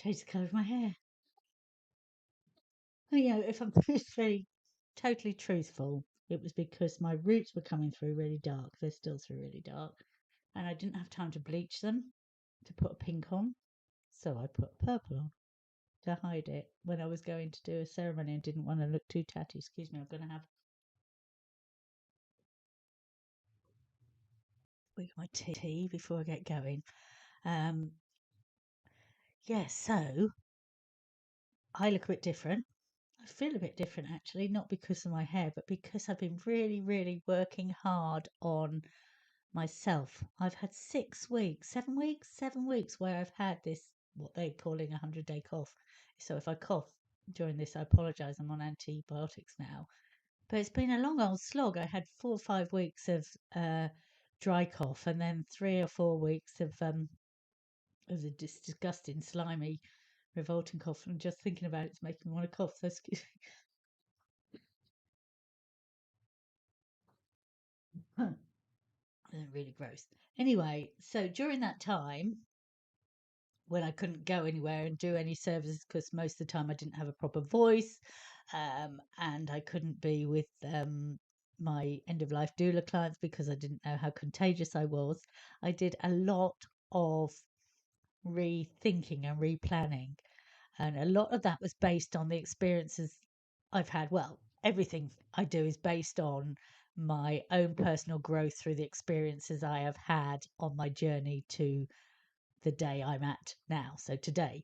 changed the colour of my hair. If I'm just really totally truthful, it was because my roots were coming through really dark. They're still through really dark. And I didn't have time to bleach them to put a pink on. So I put purple on to hide it when I was going to do a ceremony and didn't want to look too tatty. Excuse me, I'm going to have my tea before I get going. So I look a bit different. I feel a bit different actually, not because of my hair, but because I've been really, really working hard on myself. I've had 6 weeks, 7 weeks where I've had this, what they're calling a 100-day cough. So if I cough during this, I apologise. I'm on antibiotics now. But it's been a long old slog. I had 4 or 5 weeks of dry cough and then 3 or 4 weeks of the disgusting, slimy, revolting cough. And just thinking about it's making me want to cough. So excuse me. Really gross. Anyway, so during that time, when I couldn't go anywhere and do any services because most of the time I didn't have a proper voice, and I couldn't be with my end of life doula clients because I didn't know how contagious I was, I did a lot of rethinking and replanning. And a lot of that was based on the experiences I've had. Well, everything I do is based on my own personal growth through the experiences I have had on my journey to the day I'm at now. So today.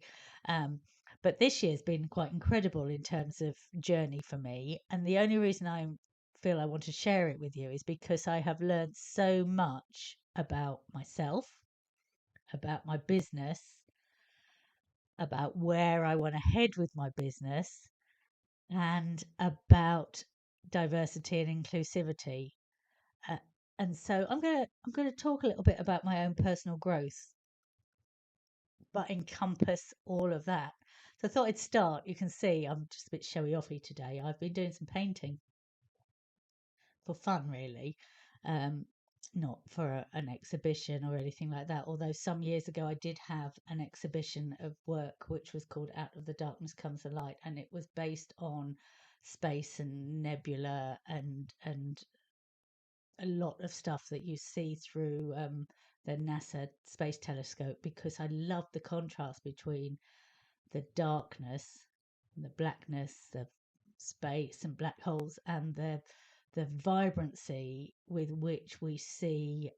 But this year's been quite incredible in terms of journey for me. And the only reason I feel I want to share it with you is because I have learned so much about myself, about my business, about where I want to head with my business, and about diversity and inclusivity. Uh, and so I'm going to talk a little bit about my own personal growth, but encompass all of that. So I thought I'd start. You can see I'm just a bit showy offy today. I've been doing some painting for fun, really, um, not for an exhibition or anything like that. Although some years ago I did have an exhibition of work which was called Out of the Darkness Comes the Light, and it was based on space and nebula and a lot of stuff that you see through the NASA Space Telescope, because I love the contrast between the darkness and the blackness of space and black holes and the vibrancy with which we see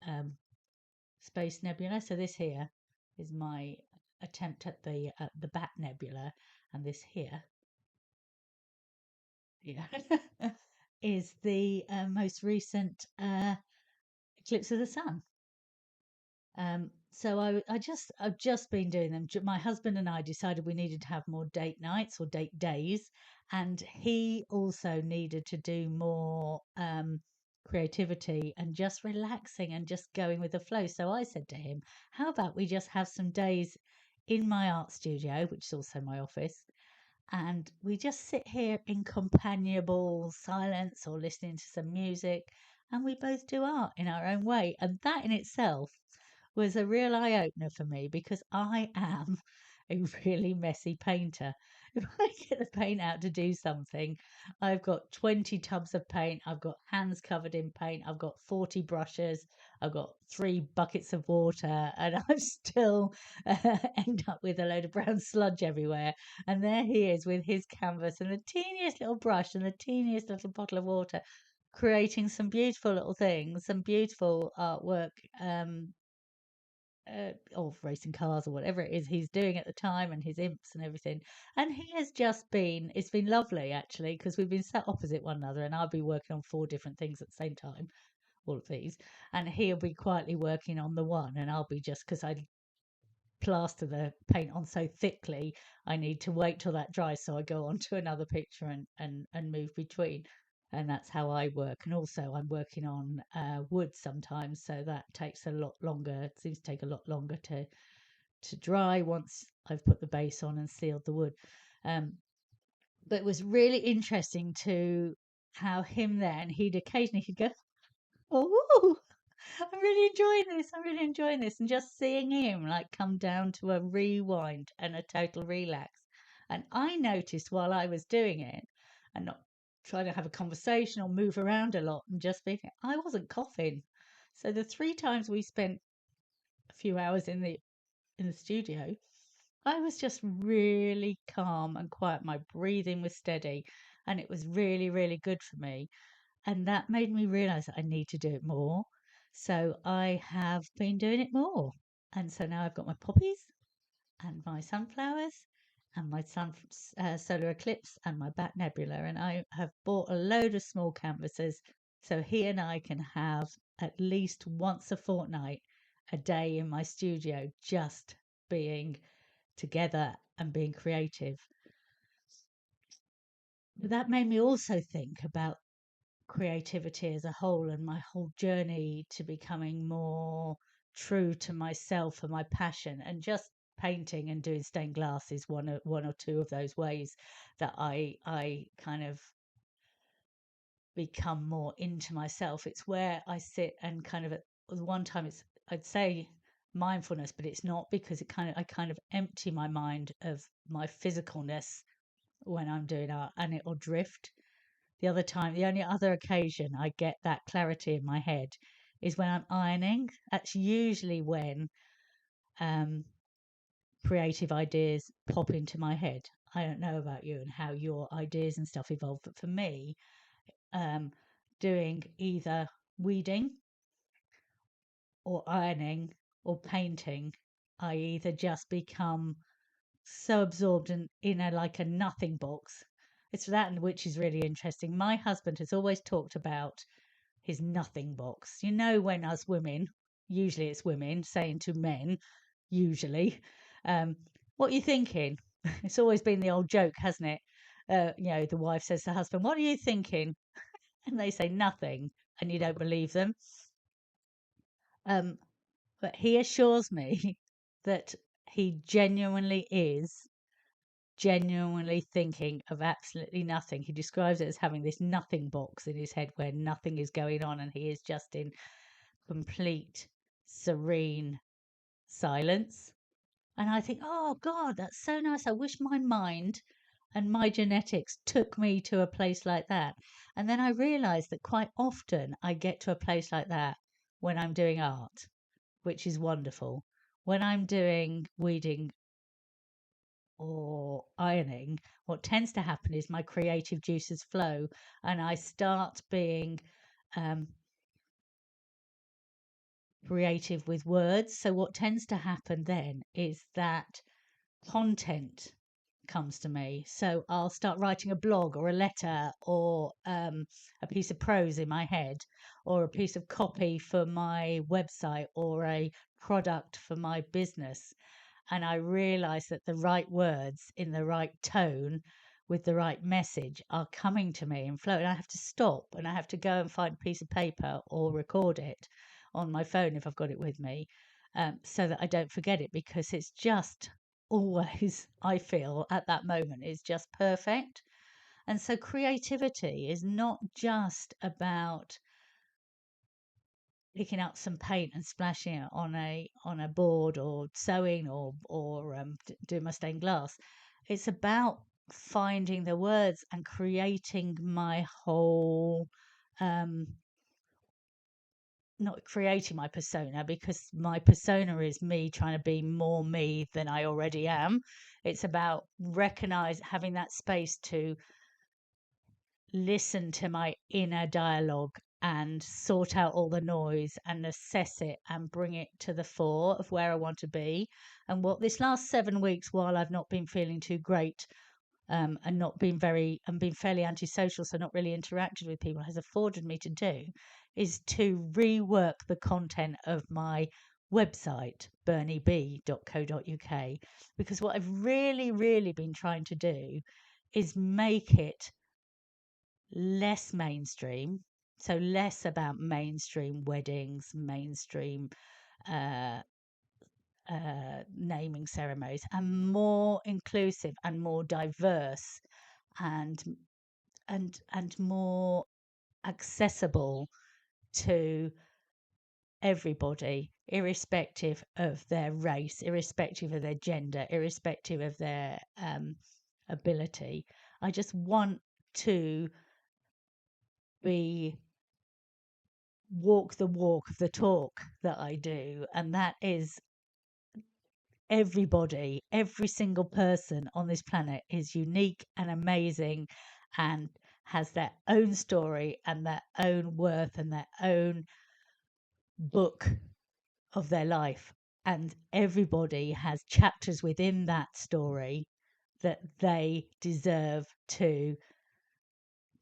space nebula. So this here is my attempt at the Bat Nebula, and this here, yeah, is the most recent eclipse of the sun. So I've just been doing them. My husband and I decided we needed to have more date nights or date days, and he also needed to do more creativity and just relaxing and just going with the flow. So I said to him, "How about we just have some days in my art studio, which is also my office, and we just sit here in companionable silence or listening to some music, and we both do art in our own way." And that in itself was a real eye opener for me, because I am a really messy painter. If I get the paint out to do something, I've got 20 tubs of paint, I've got hands covered in paint, I've got 40 brushes, I've got 3 buckets of water, and I still end up with a load of brown sludge everywhere. And there he is with his canvas and the teeniest little brush and the teeniest little bottle of water, creating some beautiful little things, some beautiful artwork, of racing cars or whatever it is he's doing at the time, and his imps and everything. And he has just been, it's been lovely actually, because we've been sat opposite one another, and I'll be working on 4 different things at the same time, all of these, and he'll be quietly working on the one, and I'll be, just because I plaster the paint on so thickly, I need to wait till that dries, so I go on to another picture and move between. And that's how I work. And also I'm working on wood sometimes, so that takes a lot longer. It seems to take a lot longer to dry once I've put the base on and sealed the wood. But it was really interesting to how him there, and he'd occasionally he'd go, "Oh," I'm really enjoying this. I'm really enjoying this. And just seeing him like come down to a rewind and a total relax. And I noticed while I was doing it and not trying to have a conversation or move around a lot and just being, I wasn't coughing. So the 3 times we spent a few hours in the studio, I was just really calm and quiet. My breathing was steady and it was really, really good for me. And that made me realize that I need to do it more. So I have been doing it more. And so now I've got my poppies and my sunflowers and my solar eclipse and my bat nebula. And I have bought a load of small canvases so he and I can have at least once a fortnight a day in my studio just being together and being creative. But that made me also think about creativity as a whole and my whole journey to becoming more true to myself and my passion. And just painting and doing stained glass is one or two of those ways that I kind of become more into myself. It's where I sit and kind of, at one time, it's, I'd say mindfulness, but it's not, because I kind of empty my mind of my physicalness when I'm doing art, and it'll drift. The only other occasion I get that clarity in my head is when I'm ironing. That's usually when creative ideas pop into my head. I don't know about you and how your ideas and stuff evolve, but for me, doing either weeding or ironing or painting, I either just become so absorbed in a like a nothing box. It's that, which is really interesting. My husband has always talked about his nothing box. You know, when us women, usually it's women saying to men, usually, what are you thinking? It's always been the old joke, hasn't it? The wife says to the husband, what are you thinking? And they say nothing, and you don't believe them. But he assures me that he genuinely is genuinely thinking of absolutely nothing. He describes it as having this nothing box in his head where nothing is going on and he is just in complete, serene silence. And I think, oh God, that's so nice. I wish my mind and my genetics took me to a place like that. And then I realized that quite often I get to a place like that when I'm doing art, which is wonderful. When I'm doing weeding or ironing, what tends to happen is my creative juices flow and I start being creative with words. So, what tends to happen then is that content comes to me. So, I'll start writing a blog or a letter or a piece of prose in my head or a piece of copy for my website or a product for my business. And I realize that the right words in the right tone with the right message are coming to me and flow. And I have to stop and I have to go and find a piece of paper or record it on my phone if I've got it with me, so that I don't forget it, because it's just always, I feel at that moment, is just perfect. And so creativity is not just about picking up some paint and splashing it on a board or sewing or doing my stained glass. It's about finding the words and creating my whole not creating my persona, because my persona is me trying to be more me than I already am. It's about having that space to listen to my inner dialogue and sort out all the noise and assess it and bring it to the fore of where I want to be. And what this last 7 weeks, while I've not been feeling too great, and not been been fairly antisocial, so not really interacted with people, has afforded me to do is to rework the content of my website, bernieb.co.uk, because what I've really been trying to do is make it less mainstream, so less about mainstream weddings, mainstream naming ceremonies, and more inclusive and more diverse and more accessible to everybody, irrespective of their race, irrespective of their gender, irrespective of their ability. I just want to walk the walk of the talk that I do, and that is everybody, every single person on this planet is unique and amazing and has their own story and their own worth and their own book of their life. And everybody has chapters within that story that they deserve to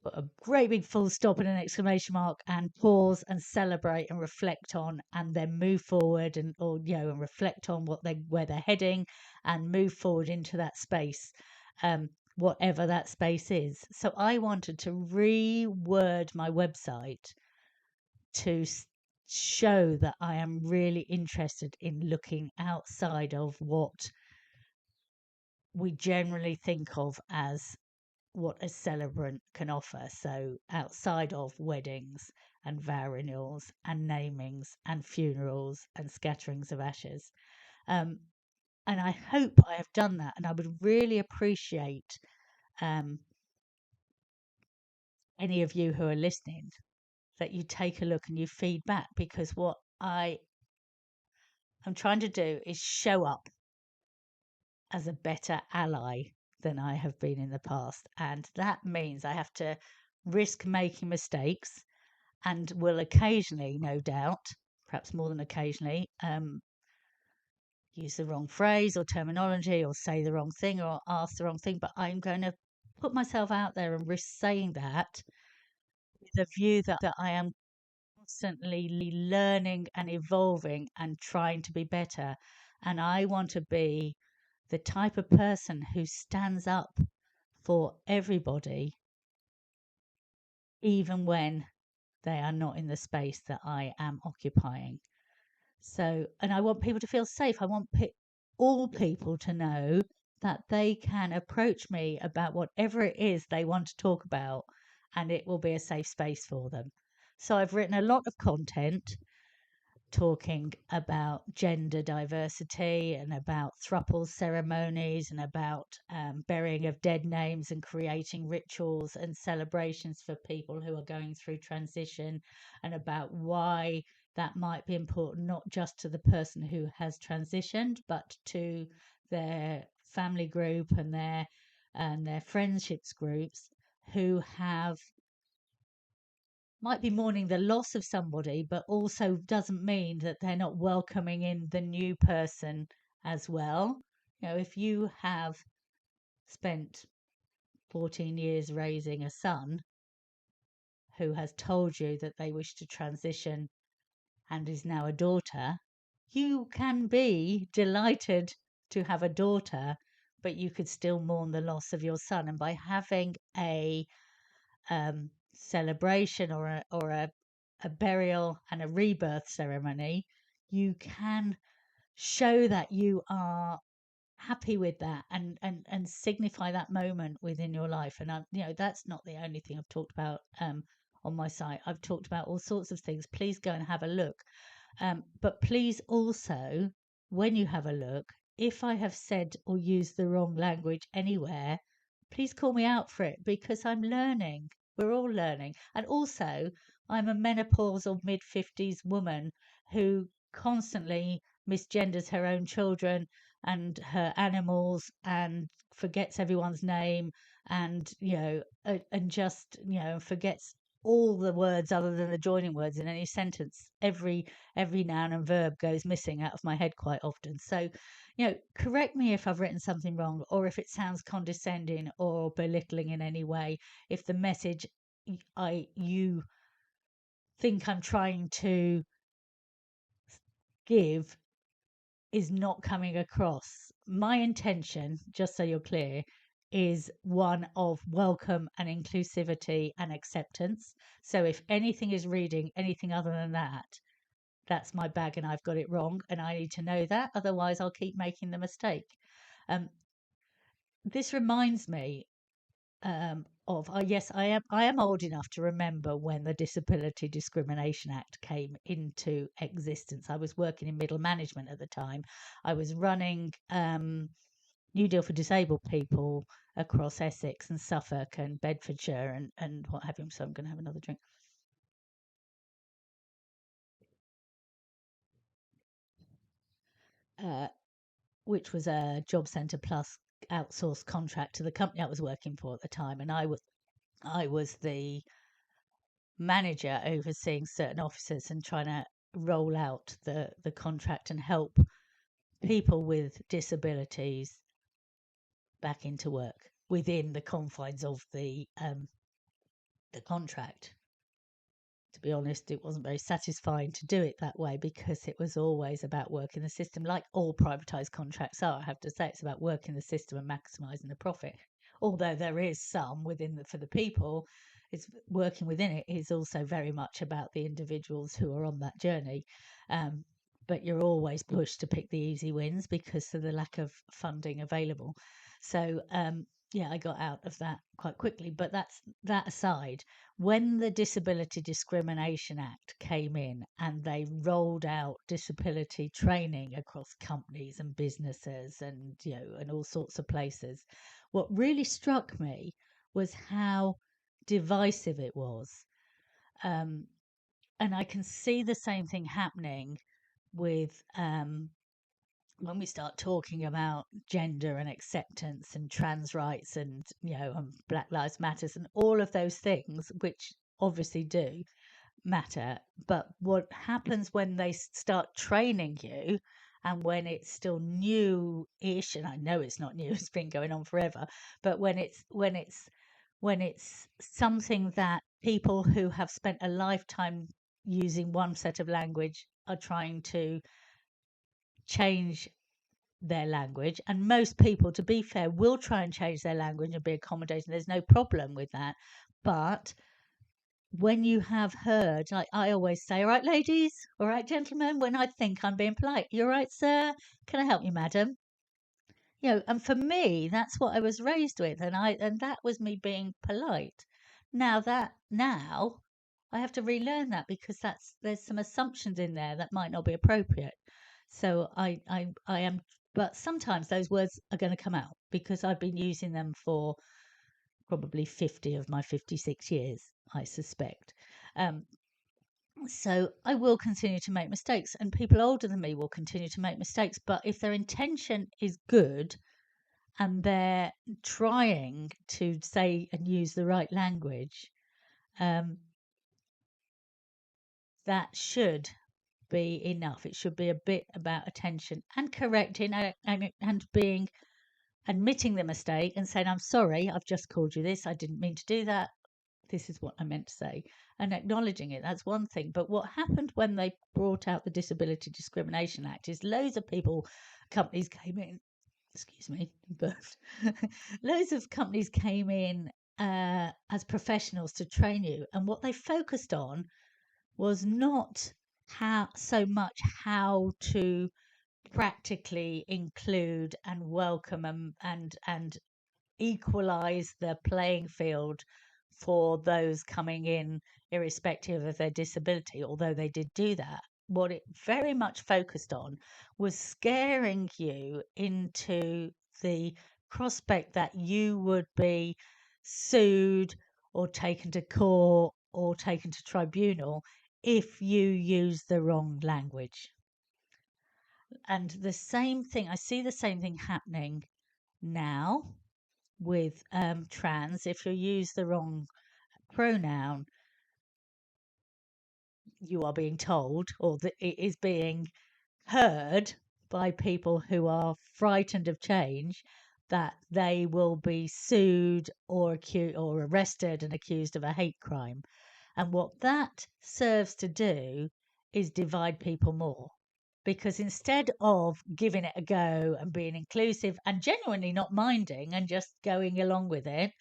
put a great big full stop and an exclamation mark and pause and celebrate and reflect on, and then move forward and and reflect on where they're heading and move forward into that space, whatever that space is. So I wanted to reword my website to show that I am really interested in looking outside of what we generally think of as what a celebrant can offer. So outside of weddings and vow renewals and namings and funerals and scatterings of ashes. And I hope I have done that. And I would really appreciate any of you who are listening that you take a look and you feed back, because what I'm trying to do is show up as a better ally than I have been in the past. And that means I have to risk making mistakes and will occasionally, no doubt, perhaps more than occasionally, use the wrong phrase or terminology or say the wrong thing or ask the wrong thing. But I'm going to put myself out there and risk saying that with a view that I am constantly learning and evolving and trying to be better. And I want to be the type of person who stands up for everybody, even when they are not in the space that I am occupying. So, and I want people to feel safe. I want all people to know that they can approach me about whatever it is they want to talk about, and it will be a safe space for them. So I've written a lot of content talking about gender diversity and about thruple ceremonies and about burying of dead names and creating rituals and celebrations for people who are going through transition, and about why that might be important not just to the person who has transitioned but to their family group and their friendships groups who might be mourning the loss of somebody, but also doesn't mean that they're not welcoming in the new person as well. If you have spent 14 years raising a son who has told you that they wish to transition and is now a daughter, you can be delighted to have a daughter, but you could still mourn the loss of your son. And by having a celebration or a burial and a rebirth ceremony, you can show that you are happy with that and signify that moment within your life. And that's not the only thing I've talked about on my site. I've talked about all sorts of things. Please go and have a look. But please also, when you have a look, if I have said or used the wrong language anywhere, please call me out for it, because I'm learning. We're all learning. And also, I'm a menopausal mid-50s woman who constantly misgenders her own children and her animals and forgets everyone's name and just forgets all the words other than the joining words in any sentence. Every noun and verb goes missing out of my head quite often. So correct me if I've written something wrong, or if it sounds condescending or belittling in any way, if the message you think I'm trying to give is not coming across. My intention, just so you're clear, is one of welcome and inclusivity and acceptance. So if anything is reading anything other than that, that's my bag and I've got it wrong, and I need to know that. Otherwise, I'll keep making the mistake. This reminds me, yes, I am old enough to remember when the Disability Discrimination Act came into existence. I was working in middle management at the time. I was running New Deal for Disabled People across Essex and Suffolk and Bedfordshire and what have you. So I'm going to have another drink. Which was a job centre plus outsourced contract to the company I was working for at the time, and I was the manager overseeing certain officers and trying to roll out the contract and help people with disabilities back into work within the confines of the contract. To be honest, it wasn't very satisfying to do it that way because it was always about working the system, like all privatised contracts are. I have to say, it's about working the system and maximising the profit. Although there is some within for the people, it's working within it is also very much about the individuals who are on that journey. But you're always pushed to pick the easy wins because of the lack of funding available. So yeah, I got out of that quite quickly. But that's that aside. When the Disability Discrimination Act came in and they rolled out disability training across companies and businesses and and all sorts of places, what really struck me was how divisive it was. And I can see the same thing happening with when we start talking about gender and acceptance and trans rights and and Black Lives Matters and all of those things, which obviously do matter, but what happens when they start training you and when it's still new-ish, and I know it's not new, it's been going on forever, but when it's something that people who have spent a lifetime using one set of language are trying to change their language, and most people, to be fair, will try and change their language and be accommodating. There's no problem with that. But when you have heard, like I always say, all right, ladies, all right, gentlemen, when I think I'm being polite, you're right, sir, can I help you, madam? And for me, that's what I was raised with, and that was me being polite. Now I have to relearn that because there's some assumptions in there that might not be appropriate. So I am, but sometimes those words are going to come out because I've been using them for probably 50 of my 56 years, I suspect. So I will continue to make mistakes, and people older than me will continue to make mistakes. But if their intention is good and they're trying to say and use the right language, that should be enough. It should be a bit about attention and correcting and being admitting the mistake and saying, I'm sorry, I've just called you this. I didn't mean to do that. This is what I meant to say, and acknowledging it. That's one thing. But what happened when they brought out the Disability Discrimination Act is loads of companies came in, excuse me, burped. Loads of companies came in as professionals to train you. And what they focused on was not so much how to practically include and welcome and equalize the playing field for those coming in irrespective of their disability, although they did do that. What it very much focused on was scaring you into the prospect that you would be sued or taken to court or taken to tribunal if you use the wrong language. And the same thing, I see the same thing happening now with trans. If you use the wrong pronoun, you are being told, or that it is being heard by people who are frightened of change, that they will be sued or accused or arrested and accused of a hate crime. And what that serves to do is divide people more. Because instead of giving it a go and being inclusive and genuinely not minding and just going along with it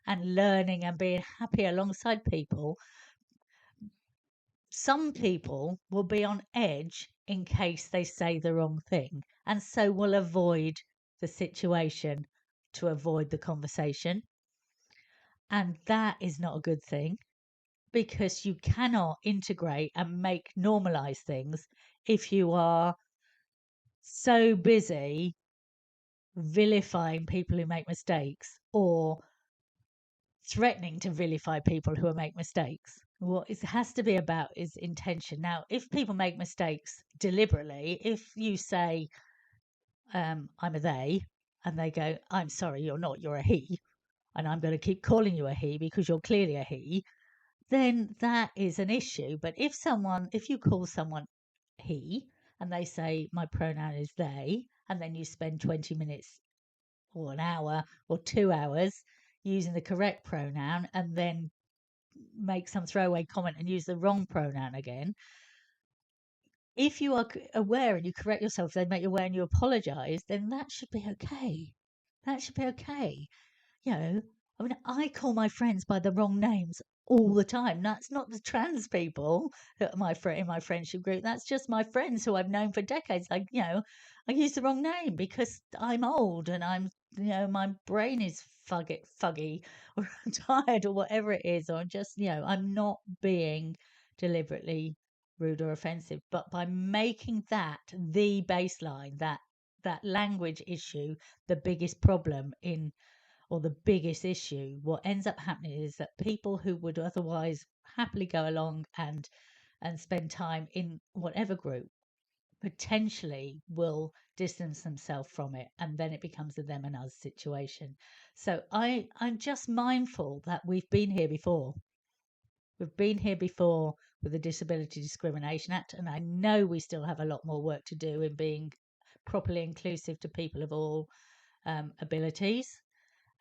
and learning and being happy alongside people, some people will be on edge in case they say the wrong thing, and so will avoid the situation to avoid the conversation. And that is not a good thing, because you cannot integrate and make normalize things if you are so busy vilifying people who make mistakes, or threatening to vilify people who make mistakes. What it has to be about is intention. Now, if people make mistakes deliberately, if you say, I'm a they, and they go, I'm sorry, you're not, you're a he, and I'm going to keep calling you a he because you're clearly a he, then that is an issue. But if you call someone he and they say, my pronoun is they, and then you spend 20 minutes or an hour or 2 hours using the correct pronoun, and then make some throwaway comment and use the wrong pronoun again, if you are aware and you correct yourself, they make you aware and you apologize, then that should be okay. That should be okay. You know, I mean, I call my friends by the wrong names all the time. That's not the trans people that are in my friendship group. That's just my friends who I've known for decades. I use the wrong name because I'm old and my brain is fuggy, or I'm tired, or whatever it is, or I'm not being deliberately rude or offensive. But by making that the baseline, that language issue, the biggest problem or the biggest issue, what ends up happening is that people who would otherwise happily go along and spend time in whatever group potentially will distance themselves from it, and then it becomes a them and us situation. So I'm just mindful that we've been here before. We've been here before with the Disability Discrimination Act, and I know we still have a lot more work to do in being properly inclusive to people of all abilities,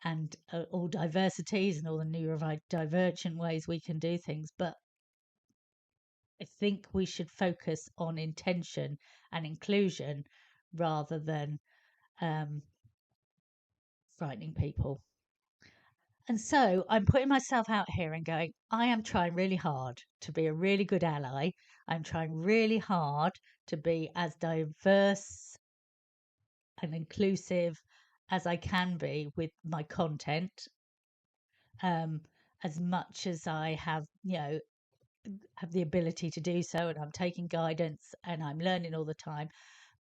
and all diversities and all the neurodivergent ways we can do things. But I think we should focus on intention and inclusion rather than frightening people. And so I'm putting myself out here and going, I am trying really hard to be a really good ally. I'm trying really hard to be as diverse and inclusive as I can be with my content, as much as I have the ability to do so, and I'm taking guidance and I'm learning all the time.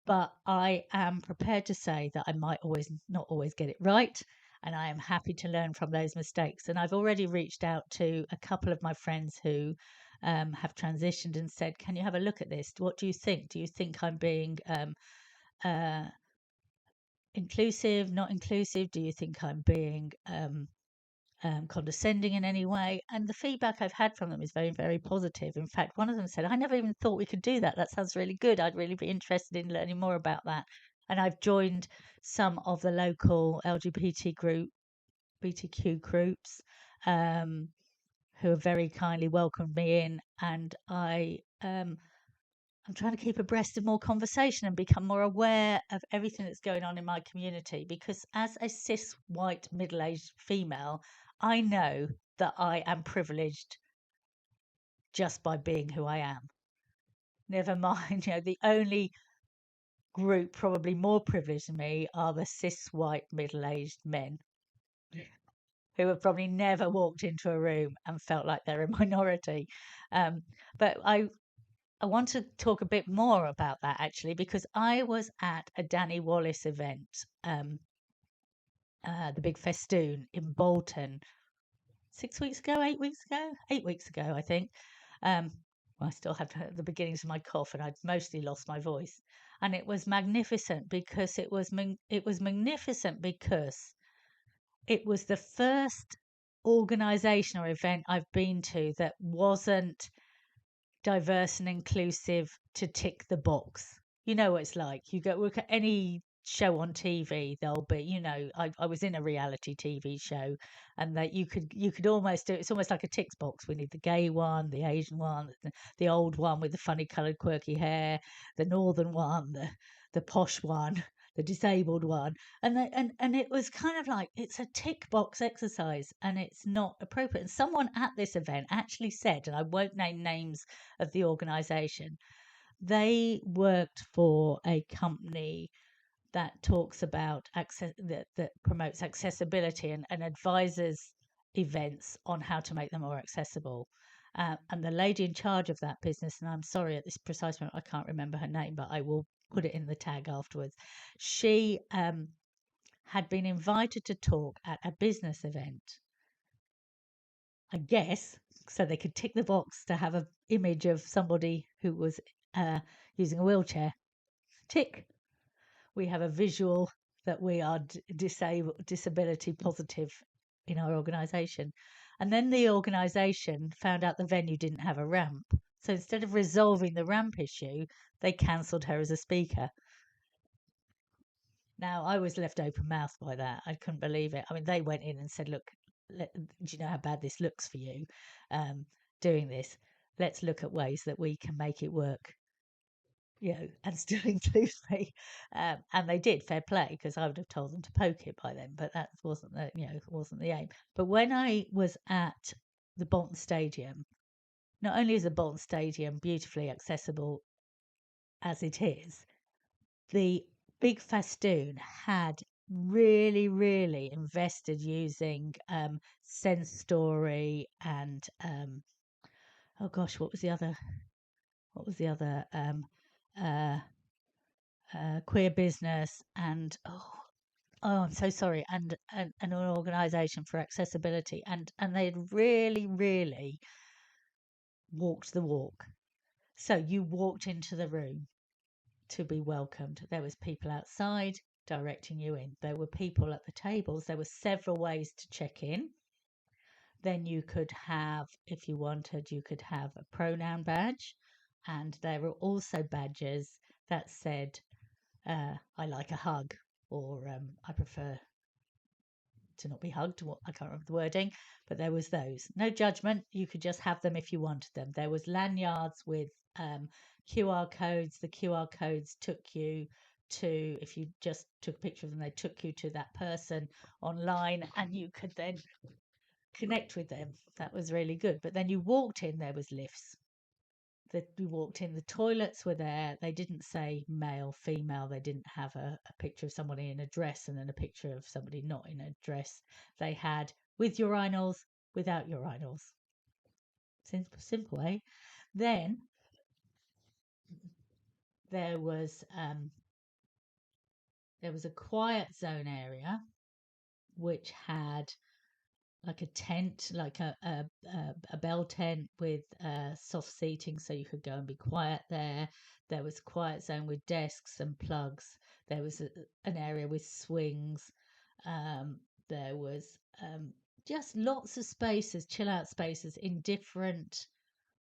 But I am prepared to say that I might not always get it right, and I am happy to learn from those mistakes. And I've already reached out to a couple of my friends who have transitioned and said, can you have a look at this? What do you think? Do you think I'm being uh, inclusive, not inclusive? Do you think I'm being condescending in any way? And the feedback I've had from them is very, very positive. In fact, one of them said, I never even thought we could do that. That sounds really good. I'd really be interested in learning more about that. And I've joined some of the local BTQ groups, who have very kindly welcomed me in. And I'm trying to keep abreast of more conversation and become more aware of everything that's going on in my community, because as a cis white middle-aged female, I know that I am privileged just by being who I am. Never mind, the only group probably more privileged than me are the cis white middle-aged men who have probably never walked into a room and felt like they're a minority. But I want to talk a bit more about that, actually, because I was at a Danny Wallace event, the Big Festoon in Bolton, 6 weeks ago, 8 weeks ago, 8 weeks ago, I think. I still have the beginnings of my cough, and I'd mostly lost my voice. And it was magnificent because it was magnificent because it was the first organisation or event I've been to that wasn't diverse and inclusive to tick the box. You know what it's like. You go look at any show on TV, there'll be, I was in a reality TV show, and that you could almost do it's almost like a tick box. We need the gay one, the Asian one, the old one with the funny coloured quirky hair, the northern one, the posh one, the disabled one, and it was kind of like it's a tick box exercise, and it's not appropriate. And someone at this event actually said, and I won't name names of the organisation, they worked for a company that talks about access, that promotes accessibility and advises events on how to make them more accessible. And the lady in charge of that business, and I'm sorry at this precise moment, I can't remember her name, but I will put it in the tag afterwards. She had been invited to talk at a business event, I guess, so they could tick the box to have an image of somebody who was using a wheelchair. Tick. We have a visual that we are disability positive in our organisation. And then the organisation found out the venue didn't have a ramp. So instead of resolving the ramp issue, they cancelled her as a speaker. Now, I was left open mouthed by that. I couldn't believe it. I mean, they went in and said, look, do you know how bad this looks for you doing this? Let's look at ways that we can make it work, and still include me. And they did, fair play, because I would have told them to poke it by then, but that wasn't the aim. But when I was at the Bolton Stadium, not only is the Bolton Stadium beautifully accessible as it is, the Big Festoon had really, really invested using Sense Story and oh gosh, what was the other queer business and I'm so sorry, and an organisation for accessibility, and they had really, really walked the walk. So you walked into the room to be welcomed. There was people outside directing you in. There were people at the tables. There were several ways to check in. Then you could have, if you wanted, you could have a pronoun badge, and there were also badges that said, I like a hug, or I prefer to not be hugged. I can't remember the wording, but there was those. No judgment. You could just have them if you wanted them. There was lanyards with QR codes. The QR codes took you to, if you just took a picture of them, they took you to that person online, and you could then connect with them. That was really good. But then you walked in, there was lifts. We walked in, the toilets were there. They didn't say male, female. They didn't have a picture of somebody in a dress and then a picture of somebody not in a dress. They had with urinals, without urinals. Simple, eh? Then there was a quiet zone area which had like a tent, like a bell tent with soft seating, so you could go and be quiet there. There was a quiet zone with desks and plugs. There was an area with swings. There was just lots of spaces, chill out spaces in different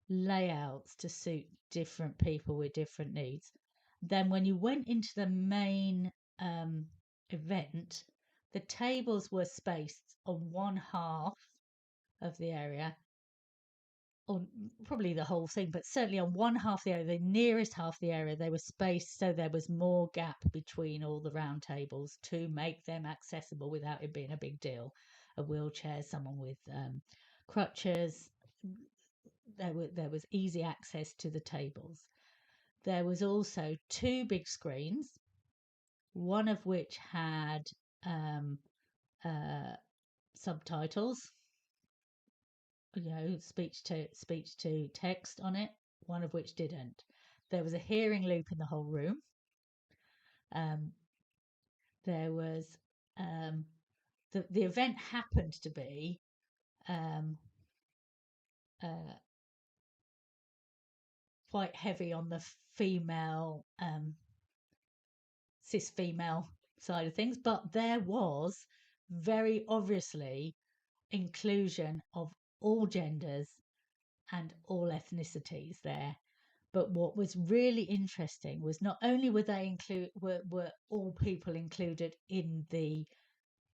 layouts to suit different people with different needs. Then when you went into the main event, the tables were spaced on one half of the area, or probably the whole thing, but certainly on one half of the area, the nearest half of the area, they were spaced so there was more gap between all the round tables to make them accessible without it being a big deal. A wheelchair, someone with crutches, there was easy access to the tables. There was also 2 big screens, one of which had subtitles, speech to text on it, one of which didn't. There was a hearing loop in the whole room. There was the event happened to be quite heavy on the female cis female side of things, but there was very obviously inclusion of all genders and all ethnicities there. But what was really interesting was not only were they were all people included in the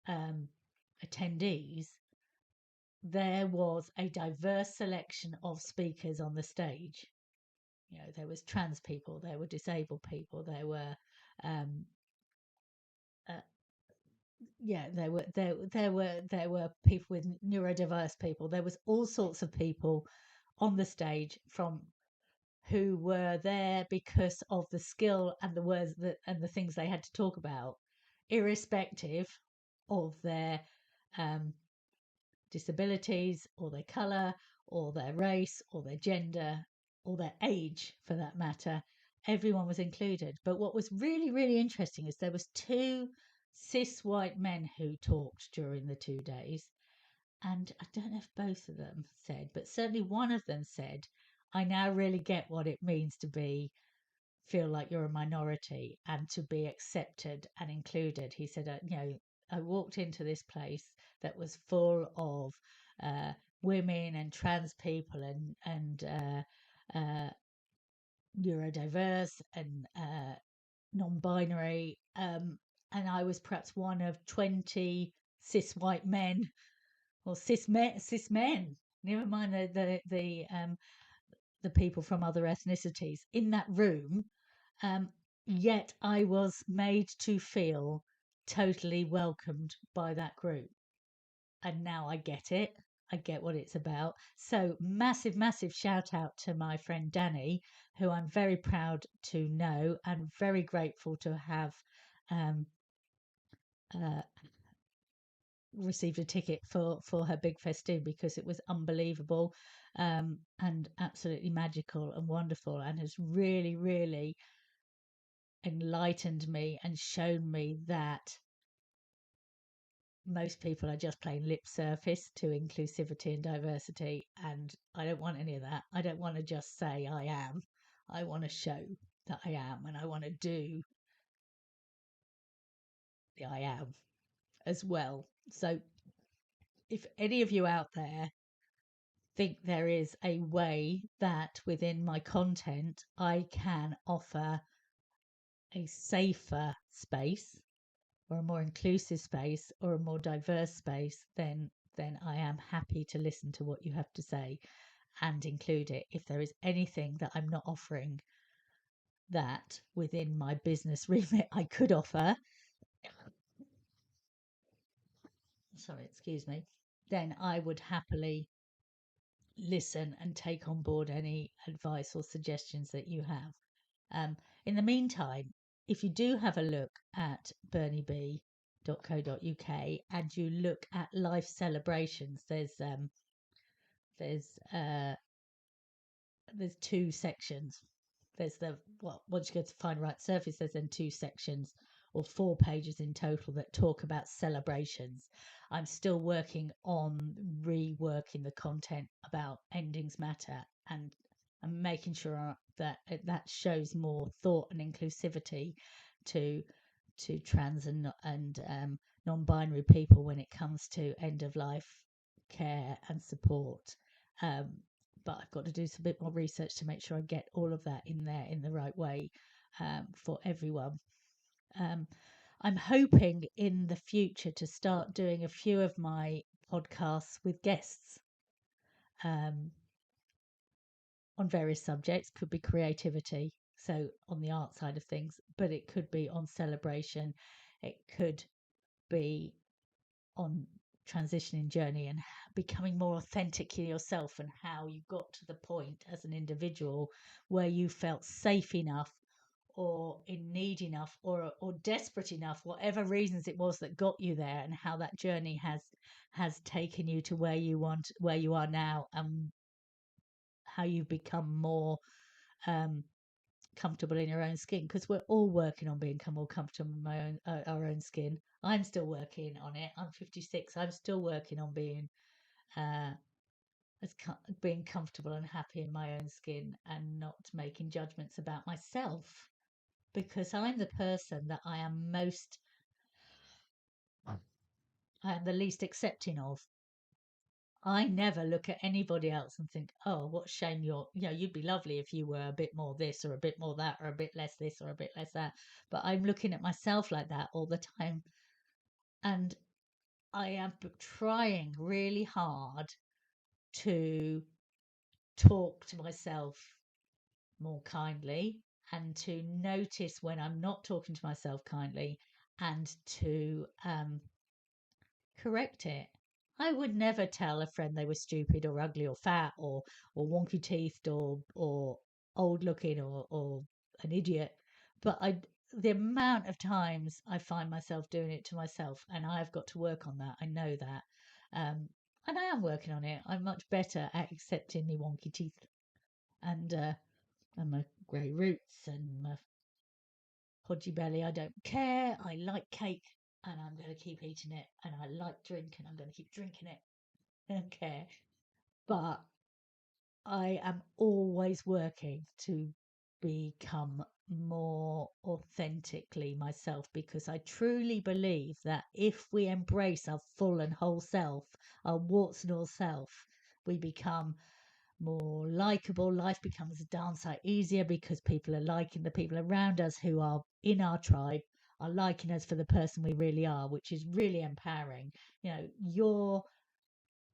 attendees, there was a diverse selection of speakers on the stage. There was trans people, there were disabled people, there were there were people with neurodiverse people. There was all sorts of people on the stage from who were there because of the skill and the words and the things they had to talk about, irrespective of their disabilities or their colour or their race or their gender or their age for that matter. Everyone was included. But what was really, really interesting is there was 2 cis white men who talked during the 2 days. And I don't know if both of them said, but certainly one of them said, I now really get what it means to feel like you're a minority and to be accepted and included. He said, I walked into this place that was full of women and trans people and neurodiverse and non-binary, and I was perhaps one of 20 cis white men or cis men. Never mind the people from other ethnicities in that room. Yet I was made to feel totally welcomed by that group. And now I get it. I get what it's about. So massive, massive shout out to my friend Danny, who I'm very proud to know and very grateful to have received a ticket for her Big Festoon, because it was unbelievable and absolutely magical and wonderful, and has really, really enlightened me and shown me that most people are just plain lip surface to inclusivity and diversity, and I don't want any of that. I don't want to just say I am. I want to show that I am, and I want to do the I am as well. So if any of you out there think there is a way that within my content I can offer a safer space or a more inclusive space or a more diverse space, then I am happy to listen to what you have to say and include it. If there is anything that I'm not offering that within my business remit I could offer, sorry, excuse me, then I would happily listen and take on board any advice or suggestions that you have. In the meantime, if you do have a look at bernieb.co.uk and you look at life celebrations, there's 2 sections. There's once you go to Find Right Surface, there's then 2 sections or 4 pages in total that talk about celebrations. I'm still working on reworking the content about endings matter, and I'm making sure that shows more thought and inclusivity to trans and non-binary people when it comes to end of life care and support. But I've got to do some bit more research to make sure I get all of that in there in the right way for everyone. I'm hoping in the future to start doing a few of my podcasts with guests on various subjects. Could be creativity, so on the art side of things, but it could be on celebration. It could be on transitioning journey and becoming more authentic in yourself, and how you got to the point as an individual where you felt safe enough or in need enough or desperate enough, whatever reasons it was that got you there, and how that journey has taken you to where you are now, and how you've become more comfortable in your own skin, because we're all working on becoming more comfortable in our own skin. I'm still working on it. I'm 56. I'm still working on being being comfortable and happy in my own skin, and not making judgments about myself, because I'm the person that I am the least accepting of. I never look at anybody else and think, oh, what a shame you'd be lovely if you were a bit more this or a bit more that or a bit less this or a bit less that. But I'm looking at myself like that all the time. And I am trying really hard to talk to myself more kindly, and to notice when I'm not talking to myself kindly, and to correct it. I would never tell a friend they were stupid or ugly or fat or wonky teethed or old looking or an idiot. But the amount of times I find myself doing it to myself, and I've got to work on that. I know that. and I am working on it. I'm much better at accepting my wonky teeth and my grey roots and my podgy belly. I don't care. I like cake and I'm going to keep eating it. And I like drink and I'm going to keep drinking it. I don't care. But I am always working to become more authentically myself, because I truly believe that if we embrace our full and whole self, our warts and all self, we become more likable. Life becomes a darn sight easier because people are liking the people around us who are in our tribe, are liking us for the person we really are, which is really empowering. You know, your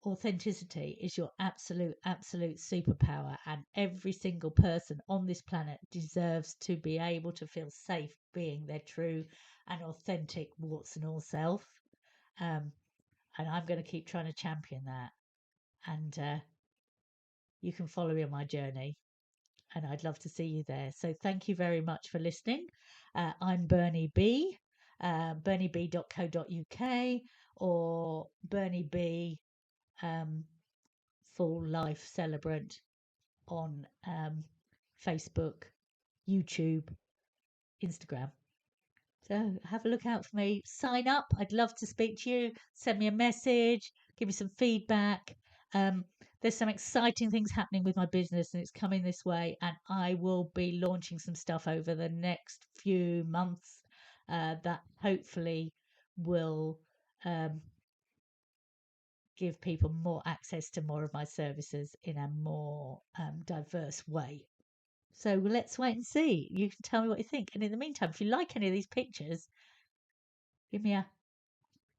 authenticity is your absolute superpower, and every single person on this planet deserves to be able to feel safe being their true and authentic warts and all self. And I'm going to keep trying to champion that. And you can follow me on my journey, and I'd love to see you there. So thank you very much for listening. I'm Bernie B, bernieb.co.uk, or Bernie B Full Life Celebrant on Facebook, YouTube, Instagram. So have a look out for me. Sign up. I'd love to speak to you. Send me a message. Give me some feedback. Um, there's some exciting things happening with my business, and it's coming this way. And I will be launching some stuff over the next few months that hopefully will give people more access to more of my services in a more diverse way. So let's wait and see. You can tell me what you think. And in the meantime, if you like any of these pictures, give me a.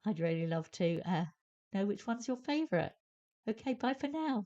I'd really love to know which one's your favourite. Okay, bye for now.